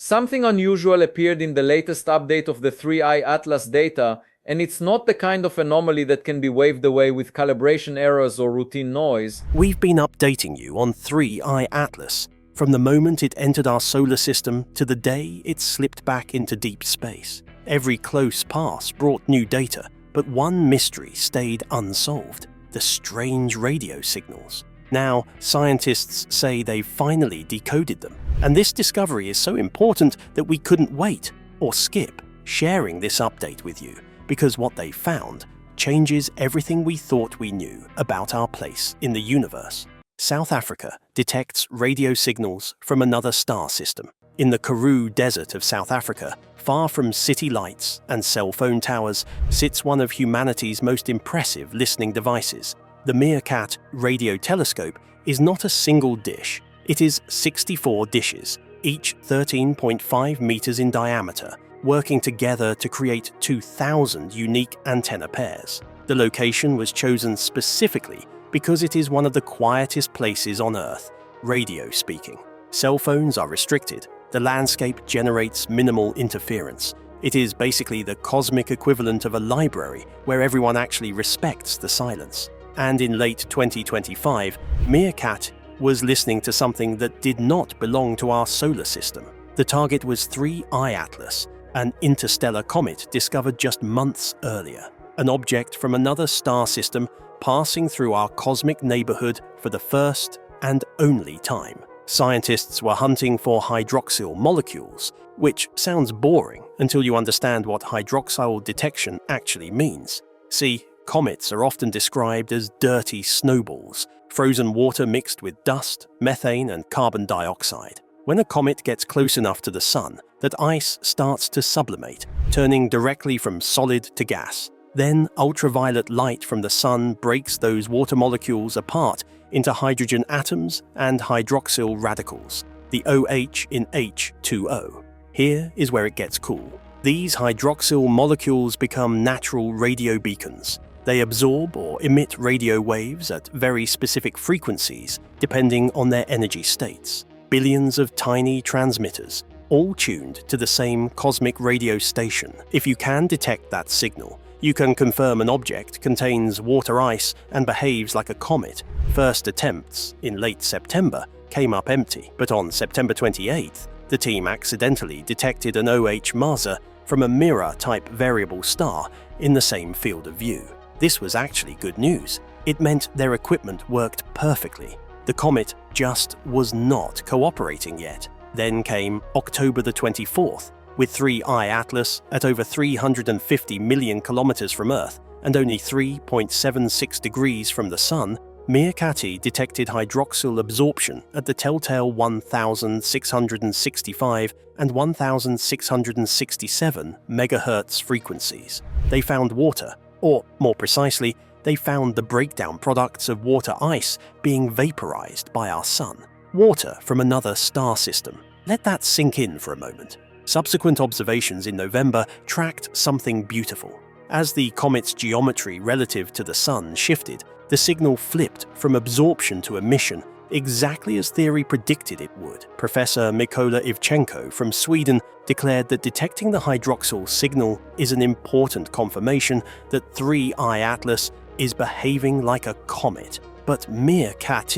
Something unusual appeared in the latest update of the 3i Atlas data, and it's not the kind of anomaly that can be waved away with calibration errors or routine noise. We've been updating you on 3i Atlas, from the moment it entered our solar system to the day it slipped back into deep space. Every close pass brought new data, but one mystery stayed unsolved: the strange radio signals. Now, scientists say they've finally decoded them, and this discovery is so important that we couldn't wait or skip sharing this update with you, because what they found changes everything we thought we knew about our place in the universe. South Africa detects radio signals from another star system. In the Karoo Desert of South Africa, far from city lights and cell phone towers, sits one of humanity's most impressive listening devices. The Meerkat radio telescope is not a single dish. It is 64 dishes, each 13.5 meters in diameter, working together to create 2,000 unique antenna pairs. The location was chosen specifically because it is one of the quietest places on Earth, radio speaking. Cell phones are restricted. The landscape generates minimal interference. It is basically the cosmic equivalent of a library where everyone actually respects the silence. And in late 2025, Meerkat was listening to something that did not belong to our solar system. The target was 3i Atlas, an interstellar comet discovered just months earlier, an object from another star system passing through our cosmic neighborhood for the first and only time. Scientists were hunting for hydroxyl molecules, which sounds boring until you understand what hydroxyl detection actually means. See, comets are often described as dirty snowballs, frozen water mixed with dust, methane, and carbon dioxide. When a comet gets close enough to the sun, that ice starts to sublimate, turning directly from solid to gas. Then ultraviolet light from the sun breaks those water molecules apart into hydrogen atoms and hydroxyl radicals, the OH in H2O. Here is where it gets cool. These hydroxyl molecules become natural radio beacons. They absorb or emit radio waves at very specific frequencies, depending on their energy states. Billions of tiny transmitters, all tuned to the same cosmic radio station. If you can detect that signal, you can confirm an object contains water ice and behaves like a comet. First attempts, in late September, came up empty, but on September 28th, the team accidentally detected an OH maser from a mirror-type variable star in the same field of view. This was actually good news. It meant their equipment worked perfectly. The comet just was not cooperating yet. Then came October the 24th, with 3i Atlas at over 350 million kilometers from Earth and only 3.76 degrees from the Sun. Meerkat detected hydroxyl absorption at the telltale 1665 and 1667 MHz frequencies. They found water, or more precisely, they found the breakdown products of water ice being vaporized by our Sun. Water from another star system. Let that sink in for a moment. Subsequent observations in November tracked something beautiful. As the comet's geometry relative to the Sun shifted, the signal flipped from absorption to emission, exactly as theory predicted it would. Professor Mykola Ivchenko from Sweden declared that detecting the hydroxyl signal is an important confirmation that 3i Atlas is behaving like a comet. But Meerkat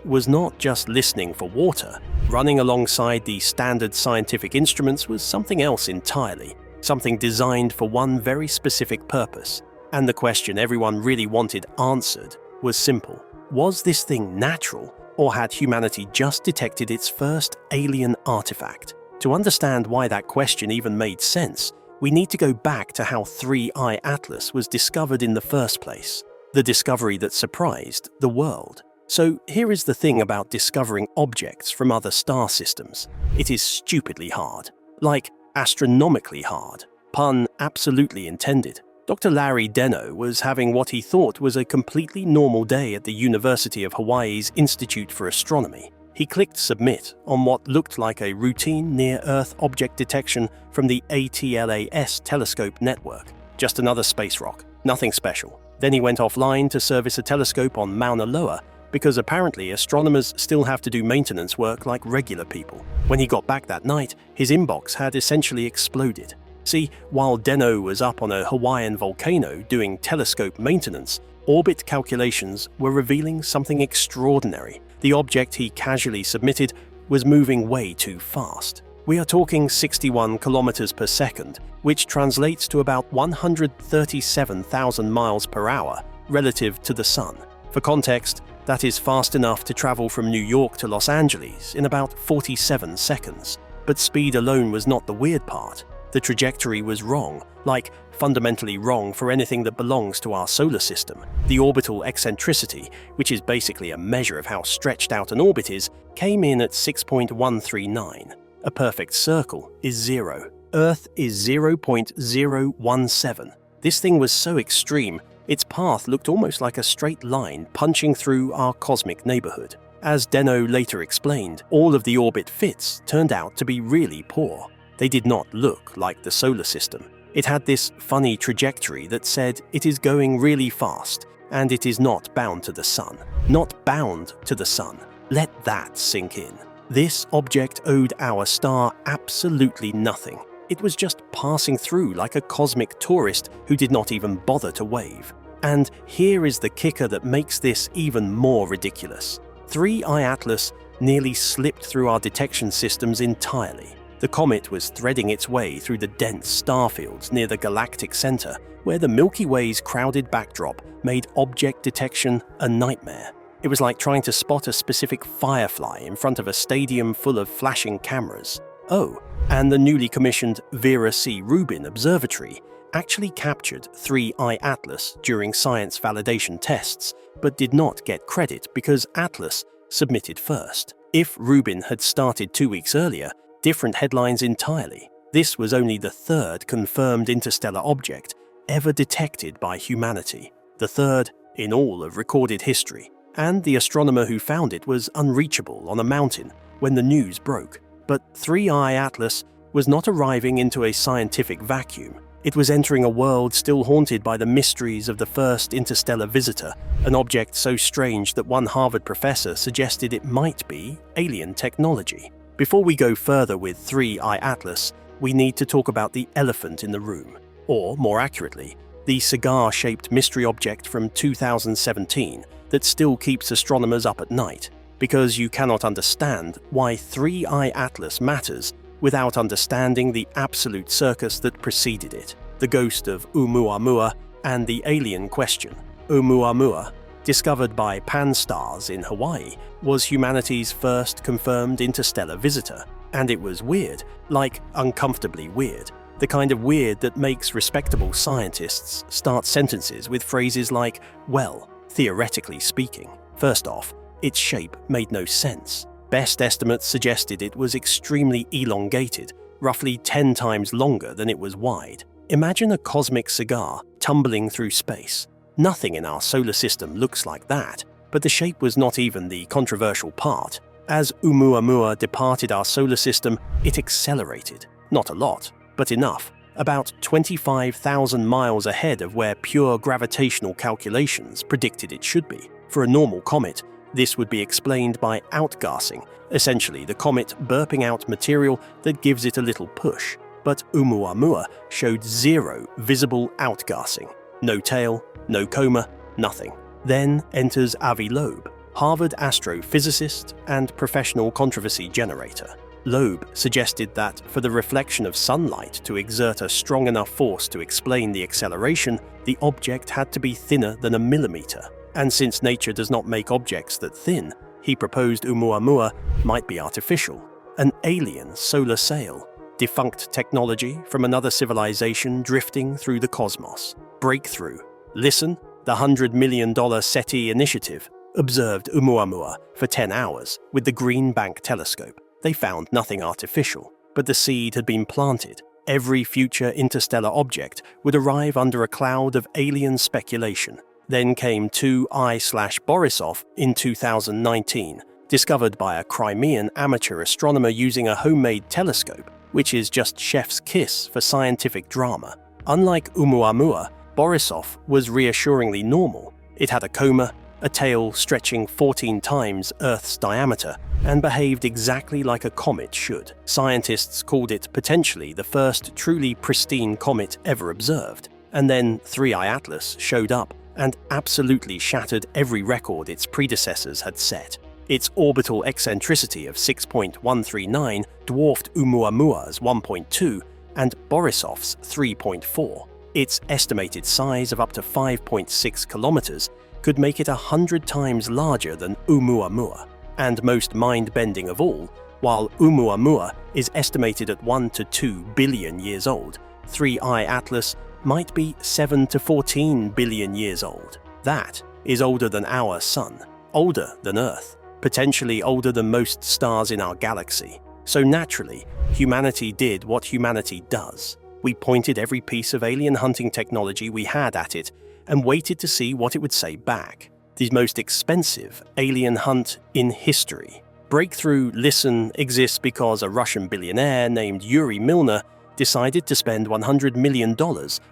was not just listening for water. Running alongside the standard scientific instruments was something else entirely, something designed for one very specific purpose. And the question everyone really wanted answered was simple. Was this thing natural, or had humanity just detected its first alien artifact? To understand why that question even made sense, we need to go back to how 3i Atlas was discovered in the first place. The discovery that surprised the world. So here is the thing about discovering objects from other star systems. It is stupidly hard. Like astronomically hard. Pun absolutely intended. Dr. Larry Deno was having what he thought was a completely normal day at the University of Hawaii's Institute for Astronomy. He clicked submit on what looked like a routine near-Earth object detection from the ATLAS telescope network. Just another space rock, nothing special. Then he went offline to service a telescope on Mauna Loa because apparently astronomers still have to do maintenance work like regular people. When he got back that night, his inbox had essentially exploded. See, while Deno was up on a Hawaiian volcano doing telescope maintenance, orbit calculations were revealing something extraordinary. The object he casually submitted was moving way too fast. We are talking 61 kilometers per second, which translates to about 137,000 miles per hour relative to the Sun. For context, that is fast enough to travel from New York to Los Angeles in about 47 seconds. But speed alone was not the weird part. The trajectory was wrong, like fundamentally wrong for anything that belongs to our solar system. The orbital eccentricity, which is basically a measure of how stretched out an orbit is, came in at 6.139. A perfect circle is 0. Earth is 0.017. This thing was so extreme, its path looked almost like a straight line punching through our cosmic neighborhood. As Deno later explained, all of the orbit fits turned out to be really poor. They did not look like the solar system. It had this funny trajectory that said it is going really fast, and it is not bound to the Sun. Not bound to the Sun. Let that sink in. This object owed our star absolutely nothing. It was just passing through like a cosmic tourist who did not even bother to wave. And here is the kicker that makes this even more ridiculous. 3I Atlas nearly slipped through our detection systems entirely. The comet was threading its way through the dense star fields near the galactic center, where the Milky Way's crowded backdrop made object detection a nightmare. It was like trying to spot a specific firefly in front of a stadium full of flashing cameras. Oh, and the newly commissioned Vera C. Rubin Observatory actually captured 3I Atlas during science validation tests, but did not get credit because Atlas submitted first. If Rubin had started 2 weeks earlier, different headlines entirely. This was only the third confirmed interstellar object ever detected by humanity, the third in all of recorded history, and the astronomer who found it was unreachable on a mountain when the news broke. But 3I Atlas was not arriving into a scientific vacuum. It was entering a world still haunted by the mysteries of the first interstellar visitor, an object so strange that one Harvard professor suggested it might be alien technology. Before we go further with 3I Atlas, we need to talk about the elephant in the room, or more accurately, the cigar-shaped mystery object from 2017 that still keeps astronomers up at night, because you cannot understand why 3I Atlas matters without understanding the absolute circus that preceded it, the ghost of Oumuamua and the alien question. Oumuamua, discovered by Pan-STARRS in Hawaii, was humanity's first confirmed interstellar visitor. And it was weird, like uncomfortably weird. The kind of weird that makes respectable scientists start sentences with phrases like, well, theoretically speaking. First off, its shape made no sense. Best estimates suggested it was extremely elongated, roughly 10 times longer than it was wide. Imagine a cosmic cigar tumbling through space. Nothing in our solar system looks like that, but the shape was not even the controversial part. As Oumuamua departed our solar system, it accelerated. Not a lot, but enough. About 25,000 miles ahead of where pure gravitational calculations predicted it should be. For a normal comet, this would be explained by outgassing, essentially the comet burping out material that gives it a little push. But Oumuamua showed zero visible outgassing. No tail, no coma, nothing. Then enters Avi Loeb, Harvard astrophysicist and professional controversy generator. Loeb suggested that for the reflection of sunlight to exert a strong enough force to explain the acceleration, the object had to be thinner than a millimeter. And since nature does not make objects that thin, he proposed Oumuamua might be artificial. An alien solar sail. Defunct technology from another civilization drifting through the cosmos. Breakthrough. Listen, the $100 million SETI initiative observed Oumuamua for 10 hours with the Green Bank telescope. They found nothing artificial, but the seed had been planted. Every future interstellar object would arrive under a cloud of alien speculation. Then came 2I/Borisov in 2019, discovered by a Crimean amateur astronomer using a homemade telescope, which is just chef's kiss for scientific drama. Unlike Oumuamua, Borisov was reassuringly normal. It had a coma, a tail stretching 14 times Earth's diameter, and behaved exactly like a comet should. Scientists called it potentially the first truly pristine comet ever observed. And then 3I Atlas showed up and absolutely shattered every record its predecessors had set. Its orbital eccentricity of 6.139 dwarfed Oumuamua's 1.2 and Borisov's 3.4. Its estimated size of up to 5.6 kilometers could make it 100 times larger than Oumuamua. And most mind-bending of all, while Oumuamua is estimated at 1 to 2 billion years old, 3I Atlas might be 7 to 14 billion years old. That is older than our Sun, older than Earth, potentially older than most stars in our galaxy. So naturally, humanity did what humanity does. We pointed every piece of alien hunting technology we had at it and waited to see what it would say back. The most expensive alien hunt in history. Breakthrough Listen exists because a Russian billionaire named Yuri Milner decided to spend $100 million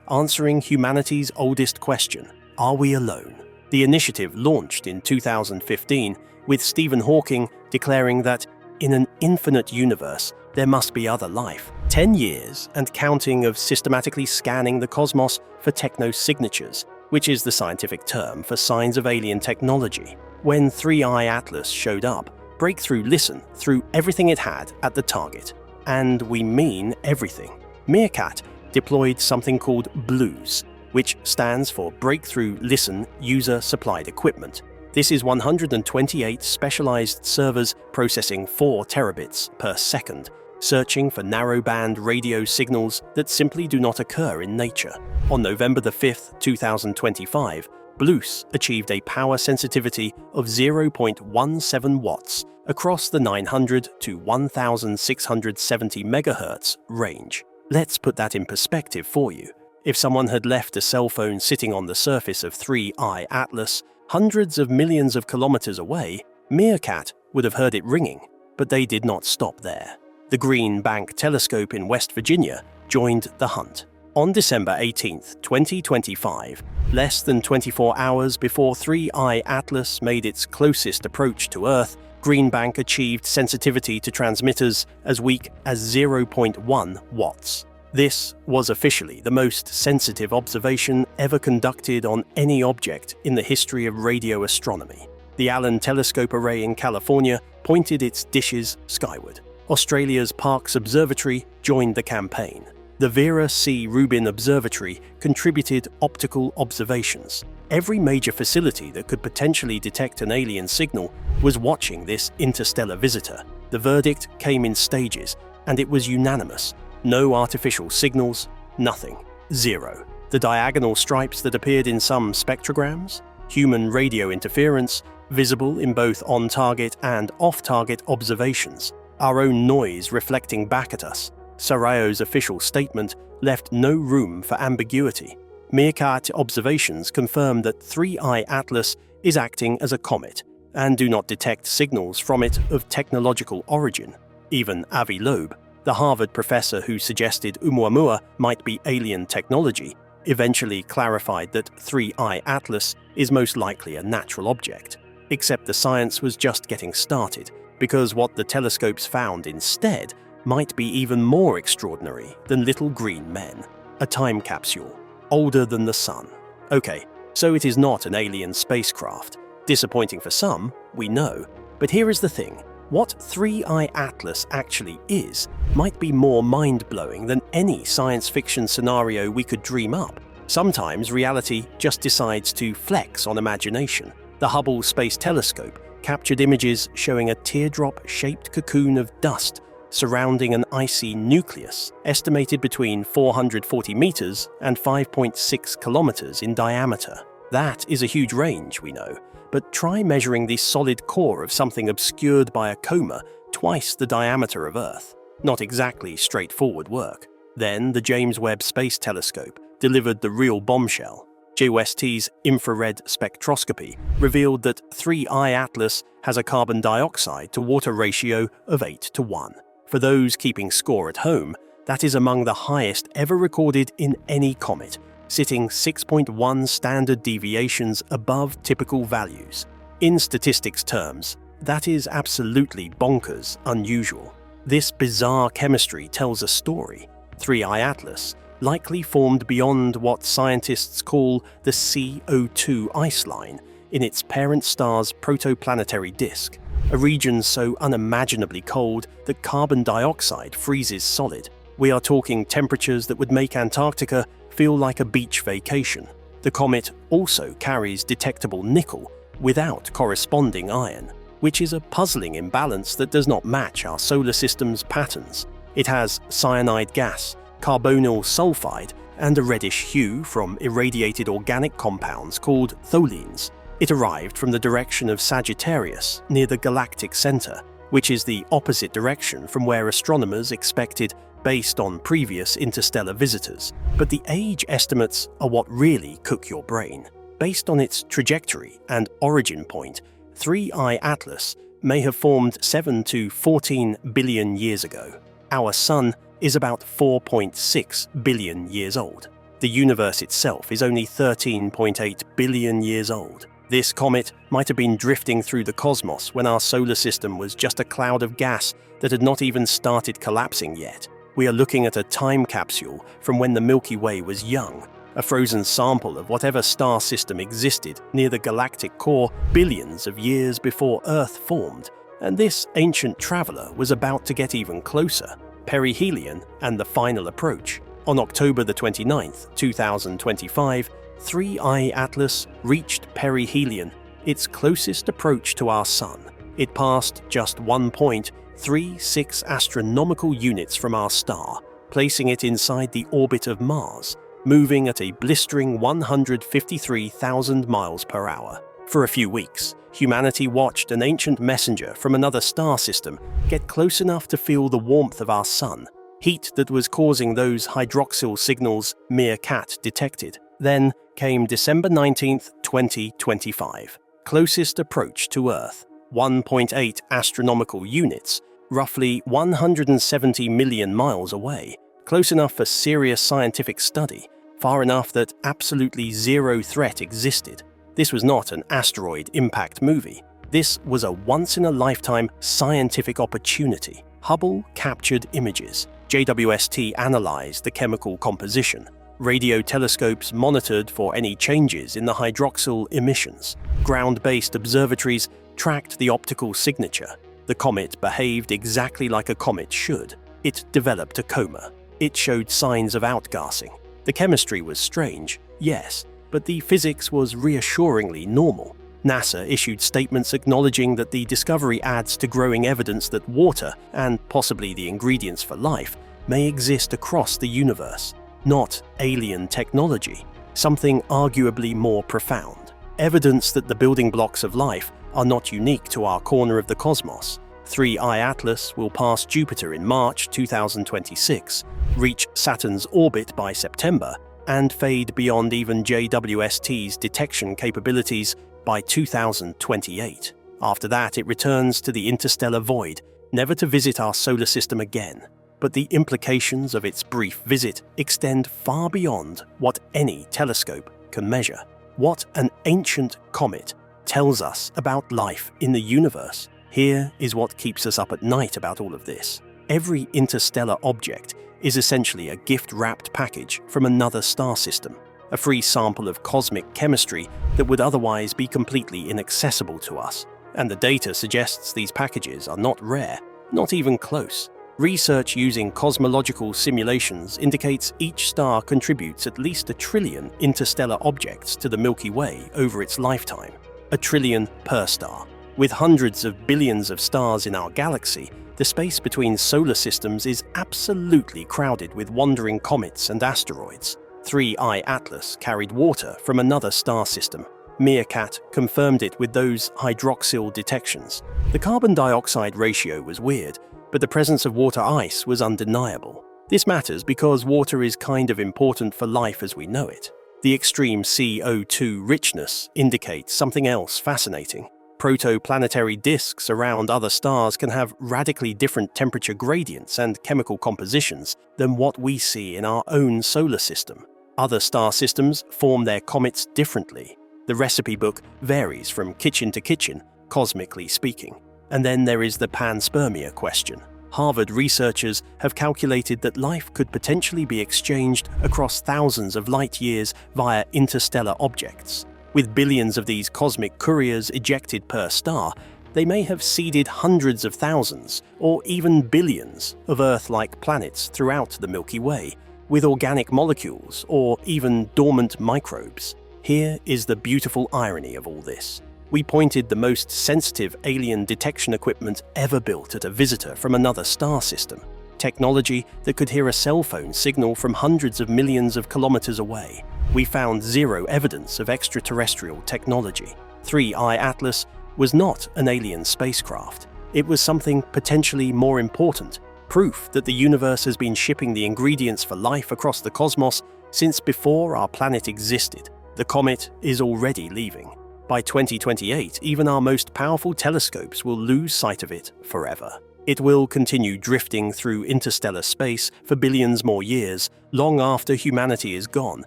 answering humanity's oldest question, are we alone? The initiative launched in 2015 with Stephen Hawking declaring that in an infinite universe, there must be other life. 10 years and counting of systematically scanning the cosmos for technosignatures, which is the scientific term for signs of alien technology. When 3I Atlas showed up, Breakthrough Listen threw everything it had at the target. And we mean everything. Meerkat deployed something called BLUES, which stands for Breakthrough Listen User Supplied Equipment. This is 128 specialized servers processing 4 terabits per second, searching for narrowband radio signals that simply do not occur in nature. On November 5, 2025, BLUES achieved a power sensitivity of 0.17 watts across the 900 to 1670 MHz range. Let's put that in perspective for you. If someone had left a cell phone sitting on the surface of 3I Atlas, hundreds of millions of kilometers away, Meerkat would have heard it ringing, but they did not stop there. The Green Bank Telescope in West Virginia joined the hunt. On December 18, 2025, less than 24 hours before 3I Atlas made its closest approach to Earth, Green Bank achieved sensitivity to transmitters as weak as 0.1 watts. This was officially the most sensitive observation ever conducted on any object in the history of radio astronomy. The Allen Telescope Array in California pointed its dishes skyward. Australia's Parkes Observatory joined the campaign. The Vera C. Rubin Observatory contributed optical observations. Every major facility that could potentially detect an alien signal was watching this interstellar visitor. The verdict came in stages, and it was unanimous. No artificial signals, nothing. Zero. The diagonal stripes that appeared in some spectrograms, human radio interference, visible in both on-target and off-target observations. Our own noise reflecting back at us. Sarayo's official statement left no room for ambiguity. Meerkat observations confirm that 3I Atlas is acting as a comet and do not detect signals from it of technological origin. Even Avi Loeb, the Harvard professor who suggested Oumuamua might be alien technology, eventually clarified that 3I Atlas is most likely a natural object. Except the science was just getting started, because what the telescopes found instead might be even more extraordinary than little green men. A time capsule, older than the sun. Okay, so it is not an alien spacecraft. Disappointing for some, we know. But here is the thing. What 3I Atlas actually is might be more mind-blowing than any science fiction scenario we could dream up. Sometimes reality just decides to flex on imagination. The Hubble Space Telescope captured images showing a teardrop-shaped cocoon of dust surrounding an icy nucleus, estimated between 440 meters and 5.6 kilometers in diameter. That is a huge range, we know, but try measuring the solid core of something obscured by a coma twice the diameter of Earth. Not exactly straightforward work. Then the James Webb Space Telescope delivered the real bombshell. JWST's infrared spectroscopy revealed that 3I Atlas has a carbon dioxide to water ratio of 8:1. For those keeping score at home, that is among the highest ever recorded in any comet, sitting 6.1 standard deviations above typical values. In statistics terms, that is absolutely bonkers unusual. This bizarre chemistry tells a story. 3I Atlas likely formed beyond what scientists call the CO2 ice line in its parent star's protoplanetary disk, a region so unimaginably cold that carbon dioxide freezes solid. We are talking temperatures that would make Antarctica feel like a beach vacation. The comet also carries detectable nickel without corresponding iron, which is a puzzling imbalance that does not match our solar system's patterns. It has cyanide gas, carbonyl sulfide, and a reddish hue from irradiated organic compounds called tholins. It arrived from the direction of Sagittarius, near the galactic center, which is the opposite direction from where astronomers expected based on previous interstellar visitors. But the age estimates are what really cook your brain. Based on its trajectory and origin point, 3I Atlas may have formed 7 to 14 billion years ago. Our Sun is about 4.6 billion years old. The universe itself is only 13.8 billion years old. This comet might have been drifting through the cosmos when our solar system was just a cloud of gas that had not even started collapsing yet. We are looking at a time capsule from when the Milky Way was young, a frozen sample of whatever star system existed near the galactic core billions of years before Earth formed. And this ancient traveler was about to get even closer. Perihelion and the final approach. On October the 29th, 2025, 3I Atlas reached perihelion, its closest approach to our Sun. It passed just 1.36 astronomical units from our star, placing it inside the orbit of Mars, moving at a blistering 153,000 miles per hour. For a few weeks, humanity watched an ancient messenger from another star system get close enough to feel the warmth of our Sun, heat that was causing those hydroxyl signals Meerkat detected. Then came December 19th, 2025. Closest approach to Earth, 1.8 astronomical units, roughly 170 million miles away. Close enough for serious scientific study, far enough that absolutely zero threat existed. This was not an asteroid impact movie. This was a once-in-a-lifetime scientific opportunity. Hubble captured images. JWST analyzed the chemical composition. Radio telescopes monitored for any changes in the hydroxyl emissions. Ground-based observatories tracked the optical signature. The comet behaved exactly like a comet should. It developed a coma. It showed signs of outgassing. The chemistry was strange, yes, but the physics was reassuringly normal. NASA issued statements acknowledging that the discovery adds to growing evidence that water, and possibly the ingredients for life, may exist across the universe. Not alien technology, something arguably more profound. Evidence that the building blocks of life are not unique to our corner of the cosmos. 3I Atlas will pass Jupiter in March 2026, reach Saturn's orbit by September, and fade beyond even JWST's detection capabilities by 2028. After that, it returns to the interstellar void, never to visit our solar system again. But the implications of its brief visit extend far beyond what any telescope can measure. What an ancient comet tells us about life in the universe. Here is what keeps us up at night about all of this. Every interstellar object is essentially a gift-wrapped package from another star system, a free sample of cosmic chemistry that would otherwise be completely inaccessible to us. And the data suggests these packages are not rare, not even close. Research using cosmological simulations indicates each star contributes at least 1 trillion interstellar objects to the Milky Way over its lifetime. 1 trillion per star. With hundreds of billions of stars in our galaxy, the space between solar systems is absolutely crowded with wandering comets and asteroids. 3I Atlas carried water from another star system. Meerkat confirmed it with those hydroxyl detections. The carbon dioxide ratio was weird, but the presence of water ice was undeniable. This matters because water is kind of important for life as we know it. The extreme CO2 richness indicates something else fascinating. Protoplanetary disks around other stars can have radically different temperature gradients and chemical compositions than what we see in our own solar system. Other star systems form their comets differently. The recipe book varies from kitchen to kitchen, cosmically speaking. And then there is the panspermia question. Harvard researchers have calculated that life could potentially be exchanged across thousands of light years via interstellar objects. With billions of these cosmic couriers ejected per star, they may have seeded hundreds of thousands, or even billions, of Earth-like planets throughout the Milky Way, with organic molecules or even dormant microbes. Here is the beautiful irony of all this. We pointed the most sensitive alien detection equipment ever built at a visitor from another star system. Technology that could hear a cell phone signal from hundreds of millions of kilometers away. We found zero evidence of extraterrestrial technology. 3I Atlas was not an alien spacecraft. It was something potentially more important, proof that the universe has been shipping the ingredients for life across the cosmos since before our planet existed. The comet is already leaving. By 2028, even our most powerful telescopes will lose sight of it forever. It will continue drifting through interstellar space for billions more years, long after humanity is gone,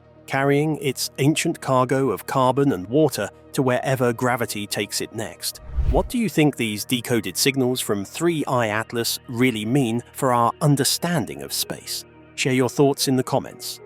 carrying its ancient cargo of carbon and water to wherever gravity takes it next. What do you think these decoded signals from 3I Atlas really mean for our understanding of space? Share your thoughts in the comments.